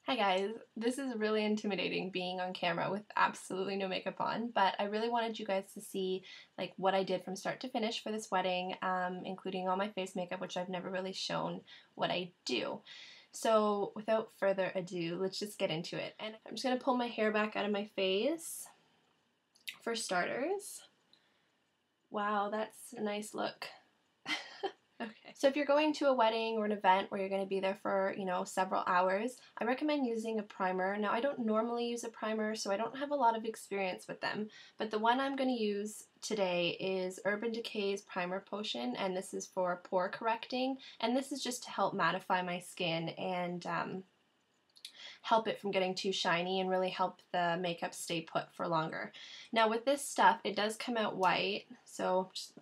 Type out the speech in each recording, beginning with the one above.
Hi guys, this is really intimidating being on camera with absolutely no makeup on, but I really wanted you guys to see like what I did from start to finish for this wedding, including all my face makeup, which I've never really shown what I do. So without further ado, let's just get into it. And I'm just going to pull my hair back out of my face for starters. Wow, that's a nice look. Okay. So if you're going to a wedding or an event where you're going to be there for, several hours, I recommend using a primer. Now, I don't normally use a primer, so I don't have a lot of experience with them, but the one I'm going to use today is Urban Decay's Primer Potion, and this is for pore correcting, and this is just to help mattify my skin and help it from getting too shiny and really help the makeup stay put for longer. Now, with this stuff, it does come out white, so just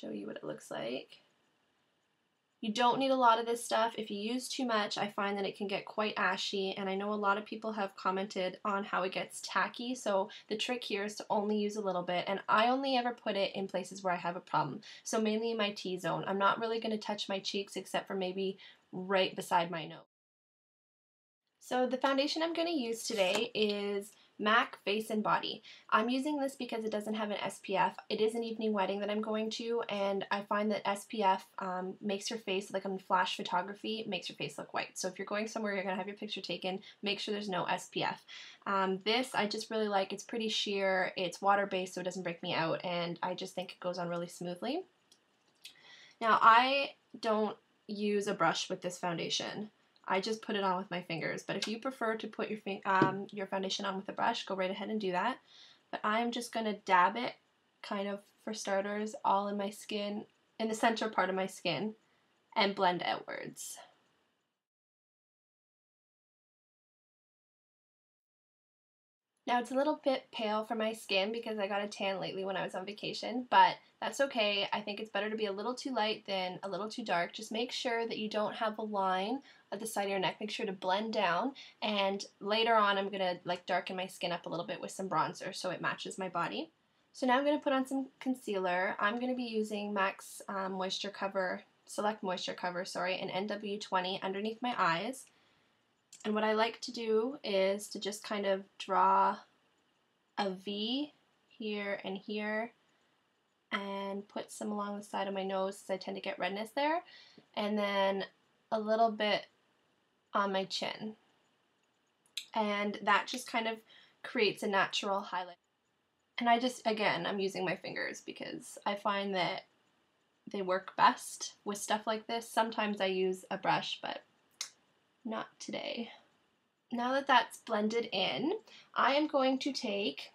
show you what it looks like. You don't need a lot of this stuff. If you use too much, I find that it can get quite ashy, and I know a lot of people have commented on how it gets tacky, so the trick here is to only use a little bit, and I only ever put it in places where I have a problem, so mainly in my T-zone. I'm not really going to touch my cheeks except for maybe right beside my nose. So the foundation I'm going to use today is MAC Face and Body. I'm using this because it doesn't have an SPF. It is an evening wedding that I'm going to, and I find that SPF makes your face, like on flash photography, makes your face look white. So if you're going somewhere you're going to have your picture taken, make sure there's no SPF. This I just really like. It's pretty sheer, it's water-based so it doesn't break me out, and I just think it goes on really smoothly. Now I don't use a brush with this foundation. I just put it on with my fingers, but if you prefer to put your foundation on with a brush, go right ahead and do that. But I'm just going to dab it, kind of for starters, all in my skin, in the center part of my skin, and blend outwards. Now it's a little bit pale for my skin because I got a tan lately when I was on vacation, but that's okay. I think it's better to be a little too light than a little too dark. Just make sure that you don't have a line at the side of your neck. Make sure to blend down, and later on I'm going to like darken my skin up a little bit with some bronzer so it matches my body. So now I'm going to put on some concealer. I'm going to be using MAC's Select Moisture Cover, and NW20 underneath my eyes. And what I like to do is to just kind of draw a V here and here and put some along the side of my nose because I tend to get redness there, and then a little bit on my chin. And that just kind of creates a natural highlight. And I'm using my fingers because I find that they work best with stuff like this. Sometimes I use a brush, but not today. Now that that's blended in, I am going to take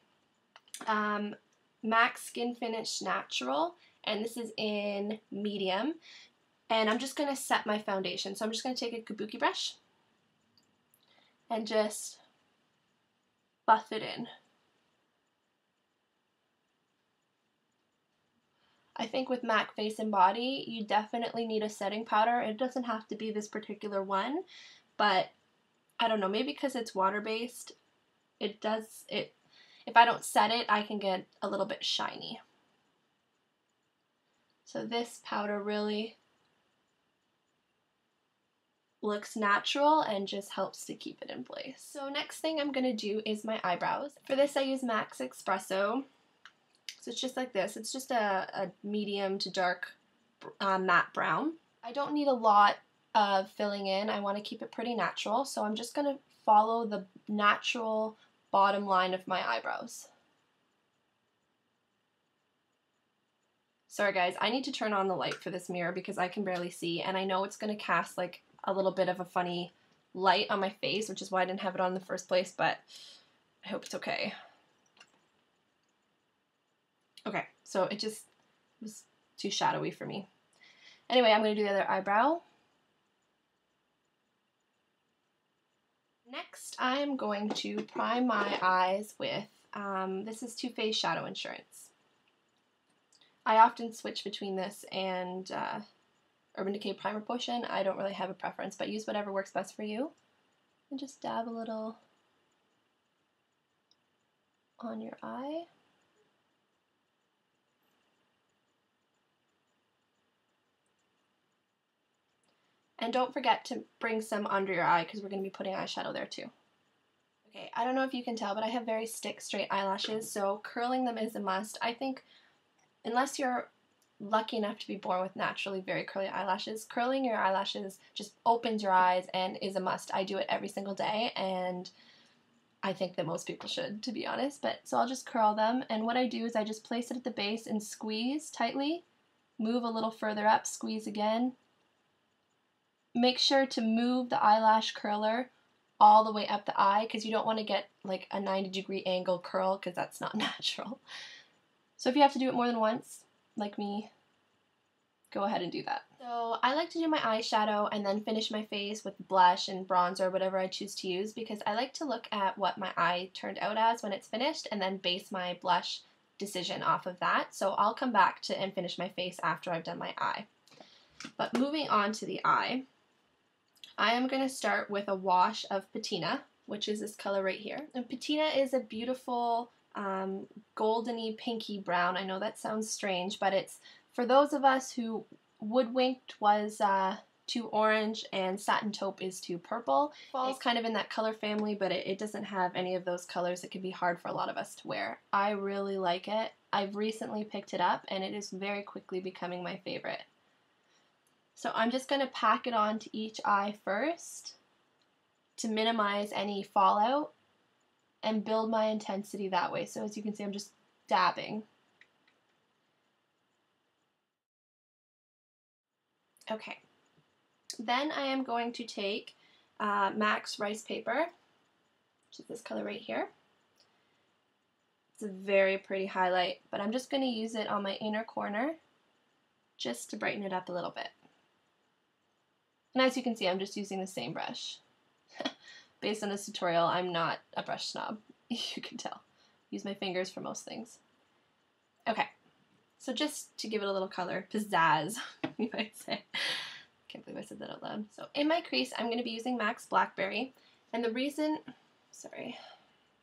MAC Skin Finish Natural, and this is in medium, and I'm just going to set my foundation. So I'm just going to take a kabuki brush and just buff it in. I think with MAC Face and Body, you definitely need a setting powder. It doesn't have to be this particular one, but I don't know, maybe because it's water-based, if I don't set it, I can get a little bit shiny. So this powder really looks natural and just helps to keep it in place. So next thing I'm going to do is my eyebrows. For this I use MAC's Espresso. So it's just like this. It's just a medium to dark matte brown. I don't need a lot of filling in. I want to keep it pretty natural, so I'm just going to follow the natural bottom line of my eyebrows. Sorry guys, I need to turn on the light for this mirror because I can barely see, and I know it's going to cast like a little bit of a funny light on my face, which is why I didn't have it on in the first place, but I hope it's okay. Okay, so it just was too shadowy for me. Anyway, I'm going to do the other eyebrow. Next, I'm going to prime my eyes with, this is Too Faced Shadow Insurance. I often switch between this and Urban Decay Primer Potion. I don't really have a preference, but use whatever works best for you. And just dab a little on your eye. And don't forget to bring some under your eye because we're going to be putting eyeshadow there too. Okay, I don't know if you can tell, but I have very stick straight eyelashes, so curling them is a must. I think unless you're lucky enough to be born with naturally very curly eyelashes, curling your eyelashes just opens your eyes and is a must. I do it every single day, and I think that most people should, to be honest. But so I'll just curl them, and what I do is I just place it at the base and squeeze tightly, move a little further up, squeeze again. Make sure to move the eyelash curler all the way up the eye because you don't want to get like a 90-degree angle curl because that's not natural. So if you have to do it more than once, like me, go ahead and do that. So I like to do my eyeshadow and then finish my face with blush and bronzer, whatever I choose to use, because I like to look at what my eye turned out as when it's finished and then base my blush decision off of that. So I'll come back to and finish my face after I've done my eye. But moving on to the eye, I am going to start with a wash of patina, which is this color right here. And patina is a beautiful goldeny pinky brown. I know that sounds strange, but it's for those of us who Woodwinked was too orange and Satin Taupe is too purple. Falls kind of in that color family, but it doesn't have any of those colors. It can be hard for a lot of us to wear. I really like it. I've recently picked it up and it is very quickly becoming my favorite. So I'm just going to pack it on to each eye first to minimize any fallout and build my intensity that way. So as you can see, I'm just dabbing. Okay. Then I am going to take MAC's Rice Paper, which is this color right here. It's a very pretty highlight, but I'm just going to use it on my inner corner just to brighten it up a little bit. And as you can see, I'm just using the same brush. Based on this tutorial, I'm not a brush snob, you can tell. Use my fingers for most things. Okay, so just to give it a little color, pizzazz, you might say. Can't believe I said that out loud. So in my crease, I'm going to be using MAC's Blackberry. And the reason, sorry,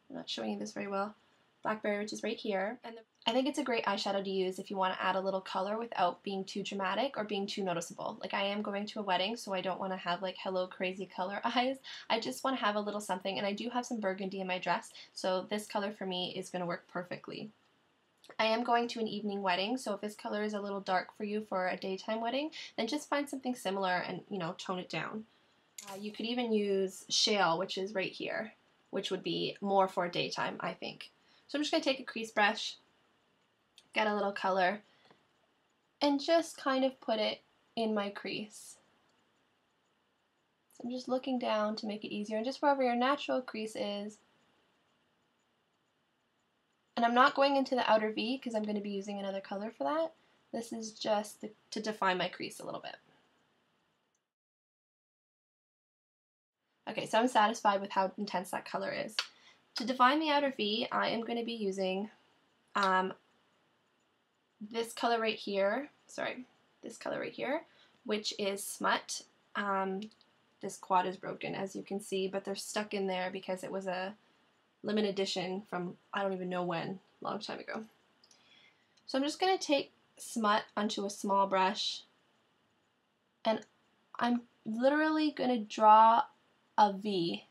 I'm not showing you this very well. Blackberry, which is right here. And I think it's a great eyeshadow to use if you want to add a little color without being too dramatic or being too noticeable. Like I am going to a wedding, so I don't want to have like hello crazy color eyes. I just want to have a little something, and I do have some burgundy in my dress, so this color for me is going to work perfectly. I am going to an evening wedding, so if this color is a little dark for you for a daytime wedding, then just find something similar and, you know, tone it down. You could even use Shale, which is right here, which would be more for daytime, I think. So I'm just going to take a crease brush, get a little color, and just kind of put it in my crease. So I'm just looking down to make it easier, and just wherever your natural crease is. And I'm not going into the outer V because I'm going to be using another color for that. This is just to define my crease a little bit. Okay, so I'm satisfied with how intense that color is. To define the outer V, I am going to be using this color right here, which is Smut. This quad is broken, as you can see, but they're stuck in there because it was a limited edition from I don't even know when, a long time ago. So I'm just going to take Smut onto a small brush, and I'm literally going to draw a V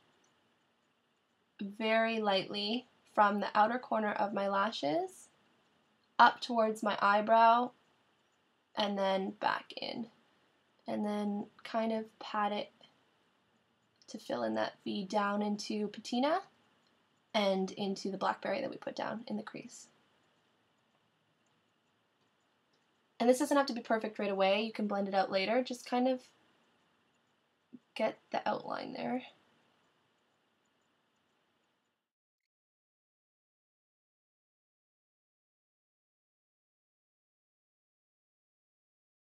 very lightly from the outer corner of my lashes up towards my eyebrow and then back in, and then kind of pat it to fill in that V down into patina and into the blackberry that we put down in the crease. And this doesn't have to be perfect right away, you can blend it out later, just kind of get the outline there.